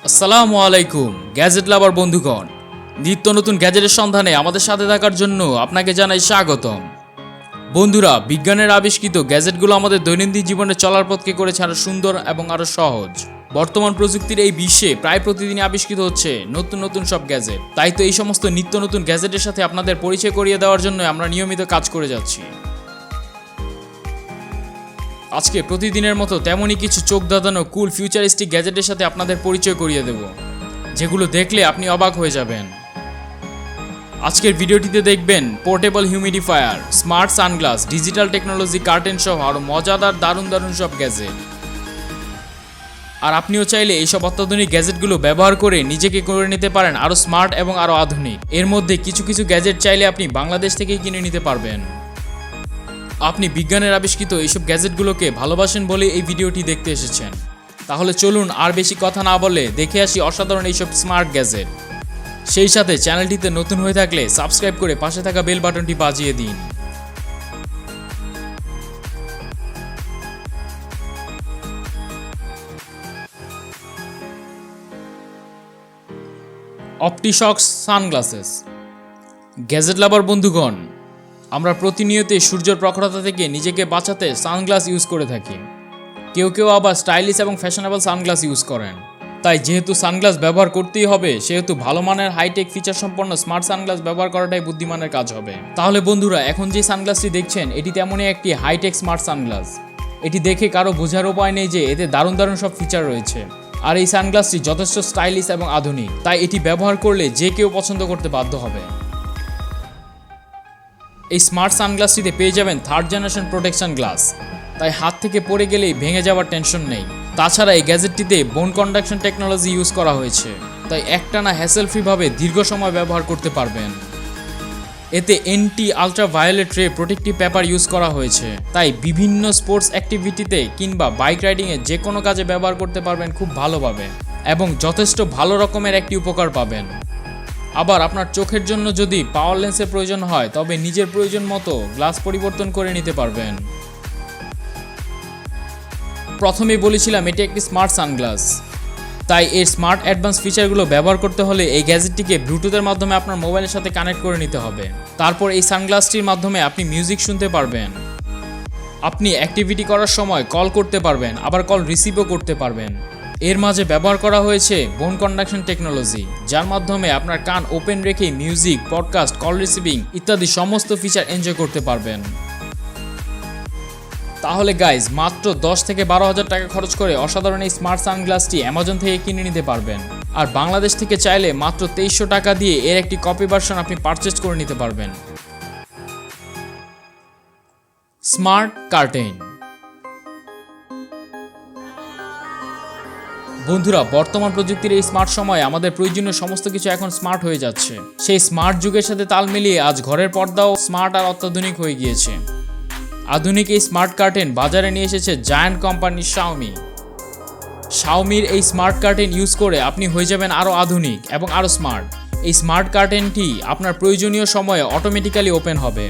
আসসালামু আলাইকুম গ্যাজেট লাভার বন্ধুগণ, নিত্য নতুন গ্যাজেটের সন্ধানে আমাদের সাথে থাকার জন্য আপনাকে জানাই স্বাগতম। বন্ধুরা, বিজ্ঞানের আবিষ্কৃত গ্যাজেটগুলো আমাদের দৈনন্দিন জীবনে চলার পথকে করেছে আরো সুন্দর এবং আরো সহজ। বর্তমান প্রযুক্তির এই বিশ্বে প্রায় প্রতিদিনই আবিষ্কৃত হচ্ছে নতুন নতুন সব গ্যাজেট। তাই তো এই সমস্ত নিত্য নতুন গ্যাজেটের সাথে আপনাদের পরিচয় করিয়ে দেওয়ার জন্য আমরা নিয়মিত কাজ করে যাচ্ছি। আজকে প্রতিদিনের মতো তেমনই কিছু চোখ ধাঁধানো কুল ফিউচারিস্টিক গ্যাজেটের সাথে আপনাদের পরিচয় করিয়ে দেব, যেগুলো দেখলে আপনি অবাক হয়ে যাবেন। আজকের ভিডিওটিতে দেখবেন portable humidifier, smart sunglass, digital technology, curtain সহ আরও মজাদার দারুণ দারুণ সব গ্যাজেট। আর আপনিও চাইলে এইসব অত্যাধুনিক গ্যাজেটগুলো ব্যবহার করে নিজেকে করে নিতে পারেন আরও স্মার্ট এবং আরও আধুনিক। এর মধ্যে কিছু কিছু গ্যাজেট চাইলে আপনি বাংলাদেশ থেকেই কিনে নিতে পারবেন। আপনি বিজ্ঞানের আবিষ্কৃত এইসব গ্যাজেটগুলোকে ভালোবাসেন বলে এই ভিডিওটি দেখতে এসেছেন। তাহলে চলুন আর বেশি কথা না বলে দেখে আসি অসাধারণ এইসব স্মার্ট গ্যাজেট। সেই সাথে চ্যানেলটিতে নতুন হয়ে থাকলে সাবস্ক্রাইব করে পাশে থাকা বেল বাটনটি বাজিয়ে দিন। অপটিশক্স সানগ্লাসেস। গ্যাজেট লাভার বন্ধুগণ, আমরা প্রতিনিয়ত সূর্যের প্রখরতা থেকে নিজেকে বাঁচাতে সানগ্লাস ইউজ করে থাকি। কেউ কেউ আবার স্টাইলিশ এবং ফ্যাশনেবল সানগ্লাস ইউজ করেন। তাই যেহেতু সানগ্লাস ব্যবহার করতেই হবে, সেহেতু ভালো মানের হাইটেক ফিচার সম্পন্ন স্মার্ট সানগ্লাস ব্যবহার করাটাই বুদ্ধিমানের কাজ হবে। তাহলে বন্ধুরা, এখন যে সানগ্লাসটি দেখছেন এটি তেমনই একটি হাইটেক স্মার্ট সানগ্লাস। এটি দেখে কারো বোঝার উপায় নেই যে এতে দারুণ দারুণ সব ফিচার রয়েছে। আর এই সানগ্লাসটি যথেষ্ট স্টাইলিশ এবং আধুনিক, তাই এটি ব্যবহার করলে যে কেউ পছন্দ করতে বাধ্য হবে। এই স্মার্ট সানগ্লাসটিতে পেয়ে যাবেন 3rd জেনারেশন প্রোটেকশন গ্লাস, তাই হাত থেকে পড়ে গেলেই ভেঙে যাওয়ার টেনশন নেই। তাছাড়া এই গ্যাজেটটিতে বোন কন্ডাকশন টেকনোলজি ইউজ করা হয়েছে, তাই একটানা হ্যাসেল ফ্রিভাবে দীর্ঘ সময় ব্যবহার করতে পারবেন। এতে এন্টি আলট্রাভায়োলেট রে প্রোটেক্টিভ পেপার ইউজ করা হয়েছে, তাই বিভিন্ন স্পোর্টস অ্যাক্টিভিটিতে কিংবা বাইক রাইডিংয়ে যে কোনো কাজে ব্যবহার করতে পারবেন খুব ভালোভাবে, এবং যথেষ্ট ভালো রকমের একটি উপকার পাবেন। আবার আপনার চোখের জন্য যদি পাওয়ার লেন্সের প্রয়োজন হয়, তবে নিজের প্রয়োজন মতো গ্লাস পরিবর্তন করে নিতে পারবেন। প্রথমেই বলেছিলাম এটি একটি স্মার্ট সানগ্লাস, তাই এর স্মার্ট অ্যাডভান্স ফিচারগুলো ব্যবহার করতে হলে এই গ্যাজেটটিকে ব্লুটুথের মাধ্যমে আপনার মোবাইলের সাথে কানেক্ট করে নিতে হবে। তারপর এই সানগ্লাসটির মাধ্যমে আপনি মিউজিক শুনতে পারবেন। আপনি অ্যাক্টিভিটি করার সময় কল করতে পারবেন, আবার কল রিসিভও করতে পারবেন। এর মাঝে ব্যবহার করা হয়েছে বোন কন্ডাকশন টেকনোলজি, যার মাধ্যমে আপনার কান ওপেন রেখে মিউজিক, পডকাস্ট, কল রিসিভিং ইত্যাদি সমস্ত ফিচার এনজয় করতে পারবেন। তাহলে গাইজ, মাত্র 10 থেকে 12,000 টাকা খরচ করে অসাধারণ এই স্মার্ট সানগ্লাসটি অ্যামাজন থেকে কিনে নিতে পারবেন। আর বাংলাদেশ থেকে চাইলে মাত্র 2300 টাকা দিয়ে এর একটি কপি ভার্সন আপনি পারচেজ করে নিতে পারবেন। Smart curtain. বন্ধুরা, বর্তমান প্রযুক্তির এই স্মার্ট সময়ে আমাদের প্রয়োজনীয় সমস্ত কিছু এখন স্মার্ট হয়ে যাচ্ছে। সেই স্মার্ট যুগের সাথে তাল মিলিয়ে আজ ঘরের পর্দাও স্মার্ট আর অত্যাধুনিক হয়ে গিয়েছে। আধুনিক এই স্মার্ট কার্টেন বাজারে নিয়ে এসেছে জায়ান্ট কোম্পানি শাওমির এই স্মার্ট কার্টেন ইউজ করে আপনি হয়ে যাবেন আরও আধুনিক এবং আরও স্মার্ট। এই স্মার্ট কার্টেনটি আপনার প্রয়োজনীয় সময়ে অটোমেটিক্যালি ওপেন হবে,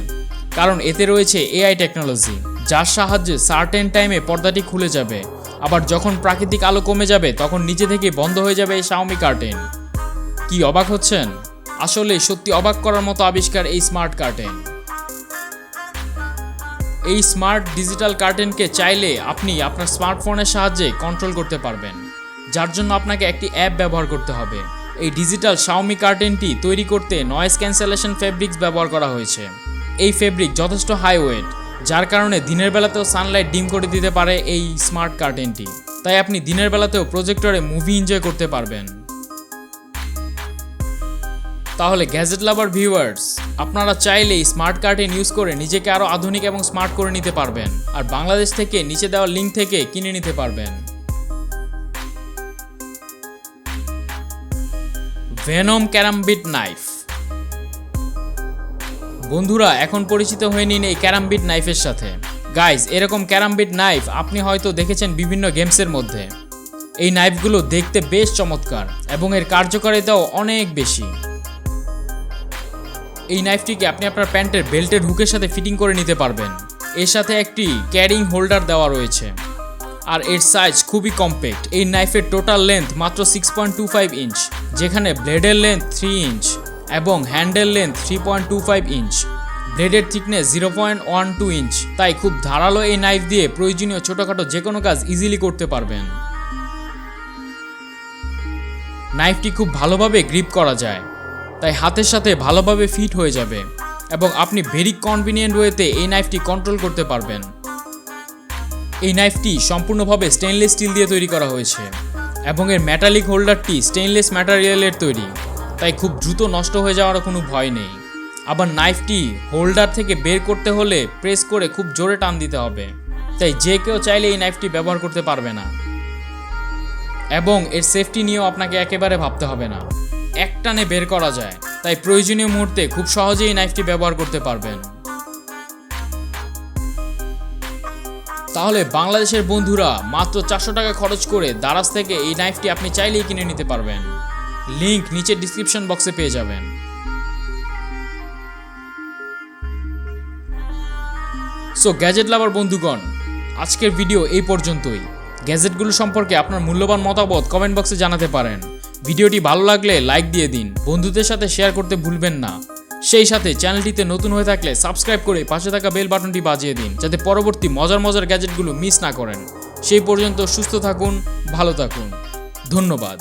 কারণ এতে রয়েছে এআই টেকনোলজি, যার সাহায্যে সার্টেন টাইমে পর্দাটি খুলে যাবে। আবার যখন প্রাকৃতিক আলো কমে যাবে, তখন নিজে থেকে বন্ধ হয়ে যাবে এই শাওমি কার্টেন। কি অবাক হচ্ছেন? আসলে সত্যি অবাক করার মতো আবিষ্কার এই স্মার্ট কার্টেন। এই স্মার্ট ডিজিটাল কার্টেনকে চাইলে আপনি আপনার স্মার্টফোনের সাহায্যে কন্ট্রোল করতে পারবেন, যার জন্য আপনাকে একটি অ্যাপ ব্যবহার করতে হবে। এই ডিজিটাল শাওমি কার্টেনটি তৈরি করতে নয়েজ ক্যান্সেলেশন ফেব্রিক্স ব্যবহার করা হয়েছে। এই ফেব্রিক যথেষ্ট হাই ওয়েট, যার কারণে দিনের বেলাতেও সানলাইট ডিম করে দিতে পারে এই স্মার্ট কার্টেনটি। তাই আপনি দিনের বেলাতেও প্রজেক্টরে মুভি এনজয় করতে পারবেন। তাহলে গ্যাজেট লাভার ভিউয়ার্স, আপনারা চাইলে স্মার্ট কার্টেন ইউজ করে নিজেকে আরও আধুনিক এবং স্মার্ট করে নিতে পারবেন। আর বাংলাদেশ থেকে নিচে দেওয়া লিঙ্ক থেকে কিনে নিতে পারবেন। Venom karambit knife. বন্ধুরা, এখন পরিচিত হয়ে নিন এই ক্যারামবিট নাইফের সাথে। গাইজ, এরকম ক্যারামবিট নাইফ আপনি হয়তো দেখেছেন বিভিন্ন গেমসের মধ্যে। এই নাইফগুলো দেখতে বেশ চমৎকার এবং এর কার্যকারিতাও অনেক বেশি। এই নাইফটিকে আপনি আপনার প্যান্টের বেল্টের হুকের সাথে ফিটিং করে নিতে পারবেন। এর সাথে একটি ক্যারিং হোল্ডার দেওয়া রয়েছে। আর এর সাইজ খুবই কম্প্যাক্ট। এই নাইফের টোটাল লেন্থ মাত্র 6.25 ইঞ্চ, যেখানে ব্লেডের লেন্থ 3 ইঞ্চ এবং হ্যান্ডেল লেন্থ 3.25 ইঞ্চ। ব্লেডের থিকনেস 0.12 ইঞ্চ। তাই খুব ধারালো এই নাইফ দিয়ে প্রয়োজনীয় ছোটখাটো যে কোনো কাজ ইজিলি করতে পারবেন। নাইফটি খুব ভালোভাবে গ্রিপ করা যায়, তাই হাতের সাথে ভালোভাবে ফিট হয়ে যাবে এবং আপনি ভেরি কনভিনিয়েন্ট ওয়েতে এই নাইফটি কন্ট্রোল করতে পারবেন। এই নাইফটি সম্পূর্ণভাবে স্টেনলেস স্টিল দিয়ে তৈরি করা হয়েছে এবং এর মেটালিক হোল্ডারটি স্টেনলেস ম্যাটেরিয়ালের তৈরি, তাই খুব দ্রুত নষ্ট হয়ে যাওয়ার কোনো ভয় নেই। আবার নাইফটি হোল্ডার থেকে বের করতে হলে প্রেস করে খুব জোরে টান দিতে হবে, তাই যে কেউ চাইলে এই নাইফটি ব্যবহার করতে পারবে না। এবং এর সেফটি নিয়েও আপনাকে একেবারে ভাবতে হবে না, একটানে বের করা যায়, তাই প্রয়োজনীয় মুহূর্তে খুব সহজেই এই নাইফটি ব্যবহার করতে পারবেন। তাহলে বাংলাদেশের বন্ধুরা মাত্র 400 টাকা খরচ করে দারাজ থেকে এই নাইফটি আপনি চাইলেই কিনে নিতে পারবেন। লিংক নিচে ডিসক্রিপশন বক্সে পেয়ে যাবেন। সো গ্যাজেট লাভার বন্ধুগণ, আজকের ভিডিও এই পর্যন্তই। গ্যাজেটগুলো সম্পর্কে আপনার মূল্যবান মতামত কমেন্ট বক্সে জানাতে পারেন। ভিডিওটি ভালো লাগলে লাইক দিয়ে দিন, বন্ধুদের সাথে শেয়ার করতে ভুলবেন না। সেই সাথে চ্যানেলটিতে নতুন হয়ে থাকলে সাবস্ক্রাইব করে পাশে থাকা বেল বাটনটি বাজিয়ে দিন, যাতে পরবর্তী মজার গ্যাজেটগুলো মিস না করেন। সেই পর্যন্ত সুস্থ থাকুন, ভালো থাকুন, ধন্যবাদ।